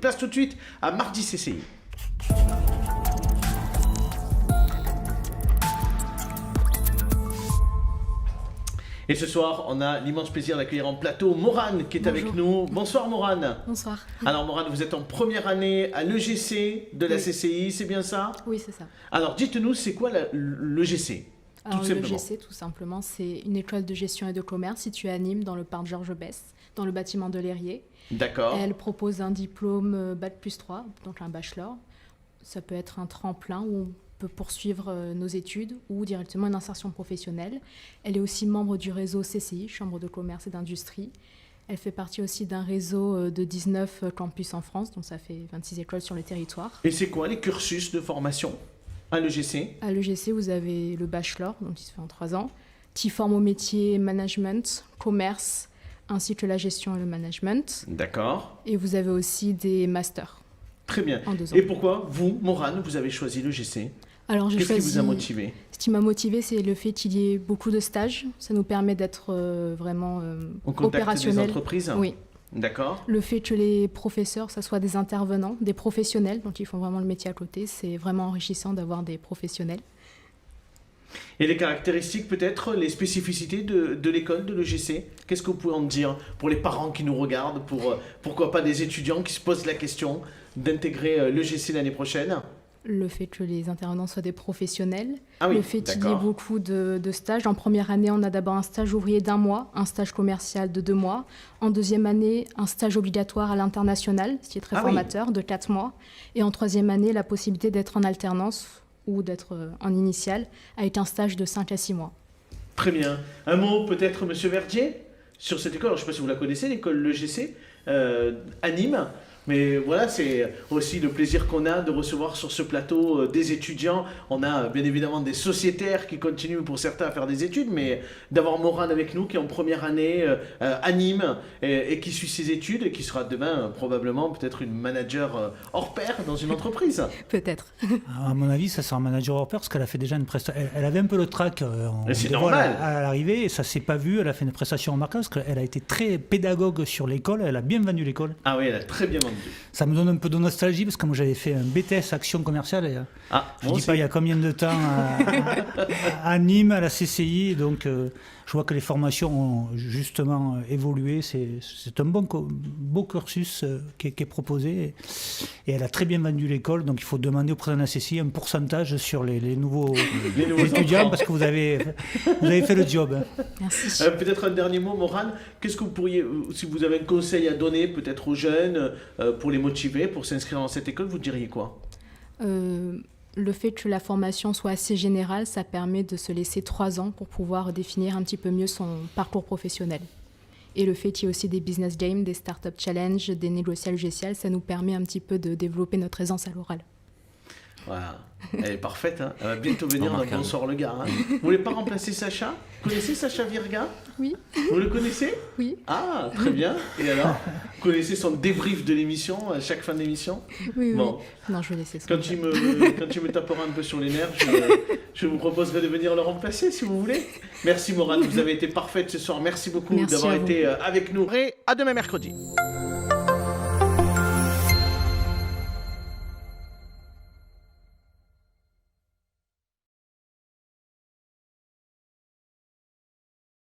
Place tout de suite à Mardi CCI. Et ce soir, on a l'immense plaisir d'accueillir en plateau Morane qui est avec nous. Bonsoir Morane. Bonsoir. Alors Morane, vous êtes en première année à l'EGC de la CCI, c'est bien ça? Oui, c'est ça. Alors dites-nous, c'est quoi l'EGC? Alors l'EGC, tout simplement, c'est une école de gestion et de commerce située à Nîmes, dans le parc Georges Besse, dans le bâtiment de l'Herrier. D'accord. Elle propose un diplôme Bac+3, donc un bachelor. Ça peut être un tremplin où on peut poursuivre nos études ou directement une insertion professionnelle. Elle est aussi membre du réseau CCI, Chambre de commerce et d'industrie. Elle fait partie aussi d'un réseau de 19 campus en France, donc ça fait 26 écoles sur le territoire. Et c'est quoi les cursus de formation à l'EGC? À l'EGC, vous avez le bachelor, donc il se fait en 3 ans, qui forme au métier management, commerce, ainsi que la gestion et le management. D'accord. Et vous avez aussi des masters. Très bien. En 2 ans. Et pourquoi, vous, Morane, vous avez choisi l'EGC? Alors, Qu'est-ce qui vous a motivé? Ce qui m'a motivé, c'est le fait qu'il y ait beaucoup de stages. Ça nous permet d'être vraiment Au contact opérationnels. des entreprises? Oui. D'accord. Le fait que les professeurs, ça soit des intervenants, des professionnels, donc ils font vraiment le métier à côté, c'est vraiment enrichissant d'avoir des professionnels. Et les caractéristiques, peut-être, les spécificités de l'école, de l'EGC? Qu'est-ce que vous pouvez en dire pour les parents qui nous regardent, pour pourquoi pas des étudiants qui se posent la question d'intégrer l'EGC l'année prochaine? Le fait que les intervenants soient des professionnels, Ah oui, le fait qu'il y ait beaucoup de stages. En première année, on a d'abord un stage ouvrier d'1 mois, un stage commercial de 2 mois. En deuxième année, un stage obligatoire à l'international, ce qui est très formateur, de 4 mois. Et en troisième année, la possibilité d'être en alternance ou d'être en initiale, avec un stage de 5 à 6 mois. Très bien. Un mot peut-être, Monsieur Verdier, sur cette école. Alors, je ne sais pas si vous la connaissez, l'école l'EGC, à Nîmes. Mais voilà, c'est aussi le plaisir qu'on a de recevoir sur ce plateau des étudiants. On a bien évidemment des sociétaires qui continuent pour certains à faire des études, mais d'avoir Morane avec nous qui est en première année à Nîmes et qui suit ses études et qui sera demain probablement peut-être une manager hors pair dans une entreprise. Peut-être. À mon avis, ça sera un manager hors pair parce qu'elle a fait déjà une prestation. Elle avait un peu le trac c'est normal. À l'arrivée et ça s'est pas vu. Elle a fait une prestation remarquable parce qu'elle a été très pédagogue sur l'école. Elle a bien vendu l'école. Ah oui, elle a très bien vendu. Ça me donne un peu de nostalgie parce que moi j'avais fait un BTS action commerciale et je ne dis pas il y a combien de temps à Nîmes, à la CCI, donc je vois que les formations ont justement évolué, c'est un beau cursus qui est proposé et elle a très bien vendu l'école, donc il faut demander auprès de la CCI un pourcentage sur les nouveaux étudiants parce que vous avez fait le job. Merci. Peut-être un dernier mot, Morane, qu'est-ce que vous pourriez, si vous avez un conseil à donner peut-être aux jeunes pour les motiver, pour s'inscrire dans cette école, vous diriez quoi? Le fait que la formation soit assez générale, ça permet de se laisser 3 ans pour pouvoir définir un petit peu mieux son parcours professionnel. Et le fait qu'il y ait aussi des business games, des startup challenges, des négociations logicielles, ça nous permet un petit peu de développer notre aisance à l'oral. Voilà, elle est parfaite, hein. Elle va bientôt venir dans Bonsoir le gars. Hein. Vous voulez pas remplacer Sacha? Vous connaissez Sacha Virga? Oui. Vous le connaissez? Oui. Ah, très bien. Et alors, vous connaissez son débrief de l'émission, à chaque fin d'émission? Oui, bon. Oui. Non, je vais laisser ça. Quand tu me taperas un peu sur les nerfs, je vous proposerai de venir le remplacer si vous voulez. Merci Morane, vous avez été parfaite ce soir. Merci beaucoup d'avoir été avec nous. Et à demain mercredi.